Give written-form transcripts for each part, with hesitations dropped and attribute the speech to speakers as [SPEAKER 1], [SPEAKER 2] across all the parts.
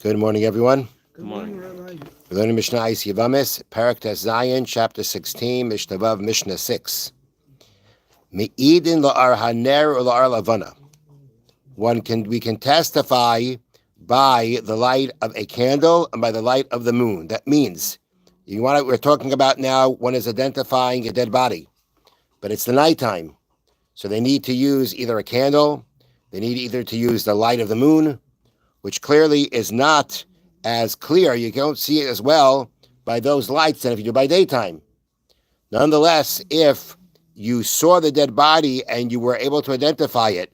[SPEAKER 1] Good morning, everyone.
[SPEAKER 2] Good morning.
[SPEAKER 1] We're learning Mishna Yevamos, Parak Tes Zayin, chapter 16, Mishnah Vav, Mishnah 6. Me'idin la'ar haner or la'ar lavana. We can testify by the light of a candle and by the light of the moon. That means, we're talking about now, one is identifying a dead body, but it's the nighttime. So they need to use either a candle, they need either to use the light of the moon, which clearly is not as clear. You don't see it as well by those lights than if you do by daytime. Nonetheless, if you saw the dead body and you were able to identify it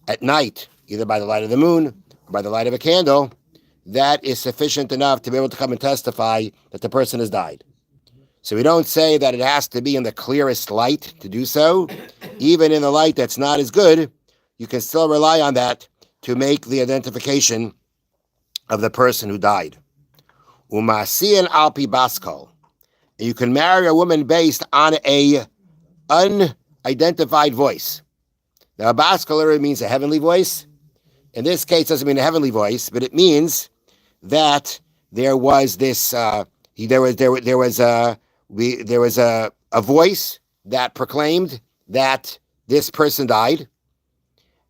[SPEAKER 1] at night, either by the light of the moon or by the light of a candle, that is sufficient enough to be able to come and testify that the person has died. So we don't say that it has to be in the clearest light to do so. Even in the light that's not as good, you can still rely on that to make the identification of the person who died. Umasiyan alpi baskol. You can marry a woman based on a unidentified voice. Now, a baskol literally means a heavenly voice. In this case, it doesn't mean a heavenly voice, but it means that there was this. There was a voice that proclaimed that this person died,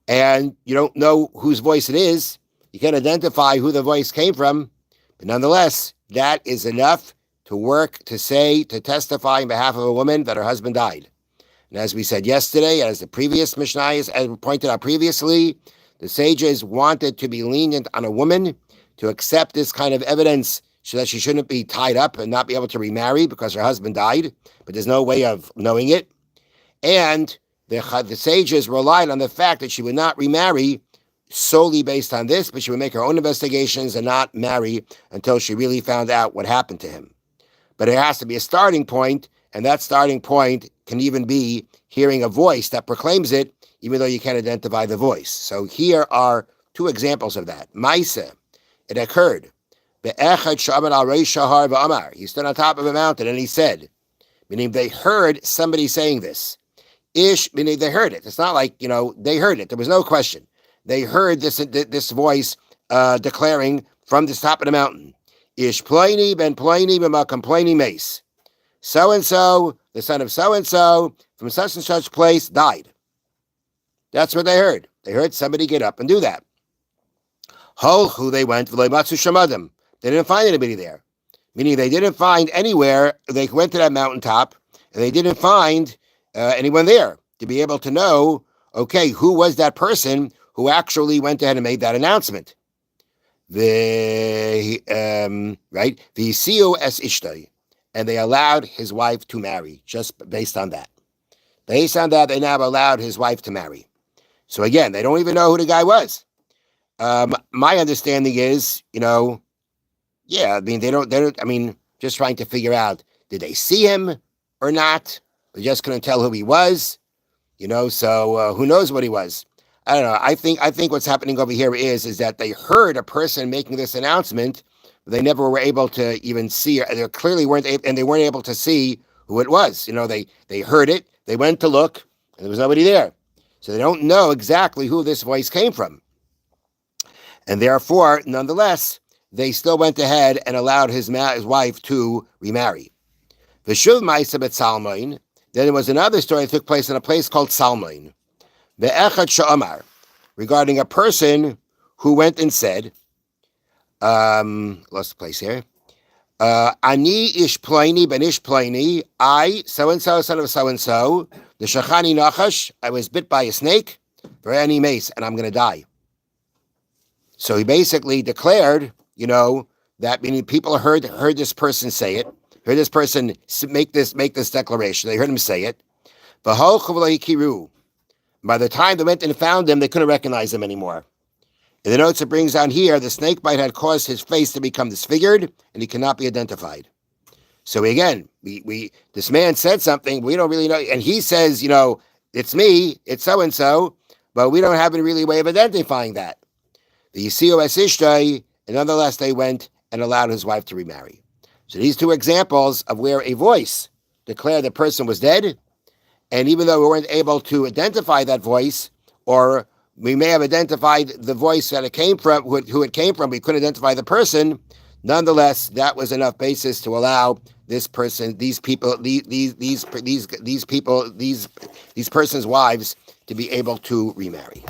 [SPEAKER 1] and you don't know whose voice it is. You can't identify who the voice came from, but nonetheless, that is enough to work to testify on behalf of a woman that her husband died. And as we said yesterday, as the previous Mishnah as pointed out previously, the sages wanted to be lenient on a woman to accept this kind of evidence so that she shouldn't be tied up and not be able to remarry because her husband died, but there's no way of knowing it. And the sages relied on the fact that she would not remarry solely based on this, but she would make her own investigations and not marry until she really found out what happened to him. But there has to be a starting point, and that starting point can even be hearing a voice that proclaims it, even though you can't identify the voice. So here are two examples of that. Maisa, it occurred. He stood on top of a mountain and he said, meaning they heard somebody saying this. Ish, meaning they heard it. It's not like, they heard it. There was no question. They heard this voice declaring from the top of the mountain. Ish Ploini ben Ploini b'makam Ploini mace. So-and-so, the son of so-and-so, from such and such place, died. That's what they heard. They heard somebody get up and do that. Holchu, they went, v'leimatsu shamadim. They didn't find anybody there. Meaning they didn't find anywhere. They went to that mountaintop, and they didn't find anyone there to be able to know, okay, who was that person who actually went ahead and made that announcement. The COS Ishtay, and they allowed his wife to marry, just based on that. Based on that, they now allowed his wife to marry. So again, they don't even know who the guy was. My understanding is, they don't, just trying to figure out, did they see him or not? They just couldn't tell who he was, so who knows what he was? I don't know. I think what's happening over here is that they heard a person making this announcement, but they never were able to even see, they clearly weren't able to see who it was. They heard it, they went to look, and there was nobody there. So they don't know exactly who this voice came from. And therefore, nonetheless, they still went ahead and allowed his wife to remarry. V'shuv ma'isa bet Salmoin. Then there was another story that took place in a place called Salmoin. Ve'echad sha'amar, regarding a person who went and said, lost the place here. Ani ish ploini ben ish ploini. I, so-and-so, son of so-and-so, the shachani nachash, I was bit by a snake, for any mace, and I'm going to die. So he basically declared, that meaning people heard this person say it, heard this person make this declaration. They heard him say it. By the time they went and found him, they couldn't recognize him anymore. In the notes it brings down here, the snake bite had caused his face to become disfigured, and he cannot be identified. So again, this man said something, we don't really know, and he says, it's me, it's so-and-so, but we don't have any really way of identifying that. The COS Ishtay, and nonetheless they went and allowed his wife to remarry. So these two examples of where a voice declared the person was dead, and even though we weren't able to identify that voice, or we may have identified the voice that it came from, who it came from. We couldn't identify the person. Nonetheless, that was enough basis to allow this person, these people, these persons' wives to be able to remarry.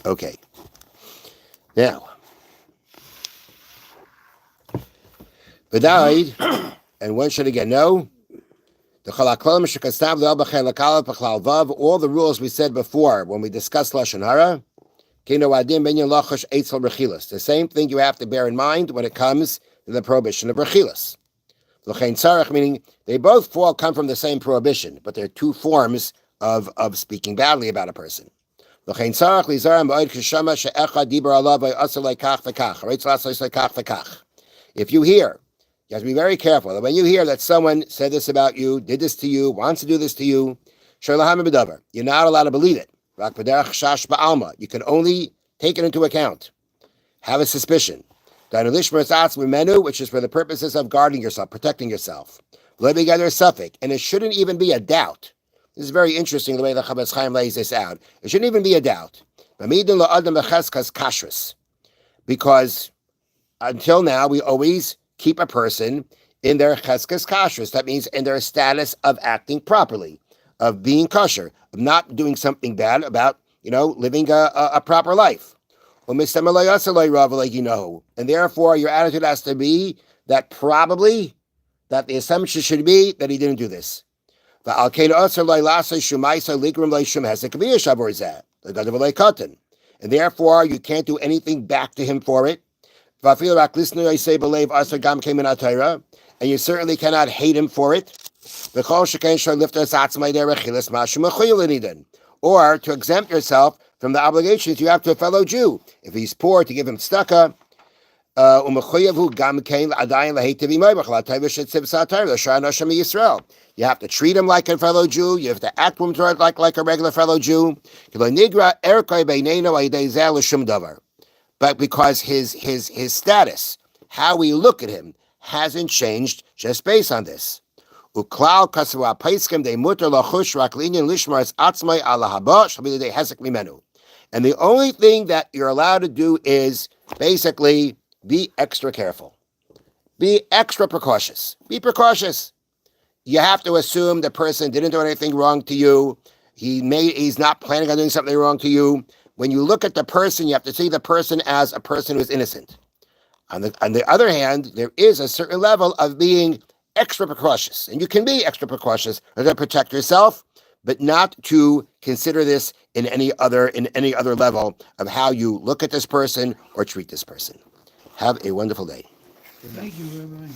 [SPEAKER 1] Okay. Now, died, and when should again know? All the rules we said before when we discussed Lashon Hara, the same thing you have to bear in mind when it comes to the prohibition of rechilas. Meaning they both come from the same prohibition, but they're two forms of speaking badly about a person. If you hear, you have to be very careful that when you hear that someone said this about you, did this to you, wants to do this to you, you're not allowed to believe it. You can only take it into account. Have a suspicion. Which is for the purposes of guarding yourself, protecting yourself. And it shouldn't even be a doubt. This is very interesting the way the Chaim lays this out. It shouldn't even be a doubt. Because until now, we always keep a person in their cheskes kashrus. That means in their status of acting properly, of being kosher, of not doing something bad, about living a proper life. And therefore, your attitude has to be that probably, that the assumption should be that he didn't do this. And therefore, you can't do anything back to him for it. And you certainly cannot hate him for it. Or to exempt yourself from the obligations you have to a fellow Jew. If he's poor, to give him tzedakah. You have to treat him like a fellow Jew. You have to act with him like a regular fellow Jew. But because his status, how we look at him, hasn't changed just based on this. And the only thing that you're allowed to do is basically be extra careful. Be extra precautious. Be precautious. You have to assume the person didn't do anything wrong to you. He's not planning on doing something wrong to you. When you look at the person, you have to see the person as a person who is innocent. On the other hand, there is a certain level of being extra precautious. And you can be extra precautious to protect yourself, but not to consider this in any other level of how you look at this person or treat this person. Have a wonderful day.
[SPEAKER 2] Thank you, Rabbi.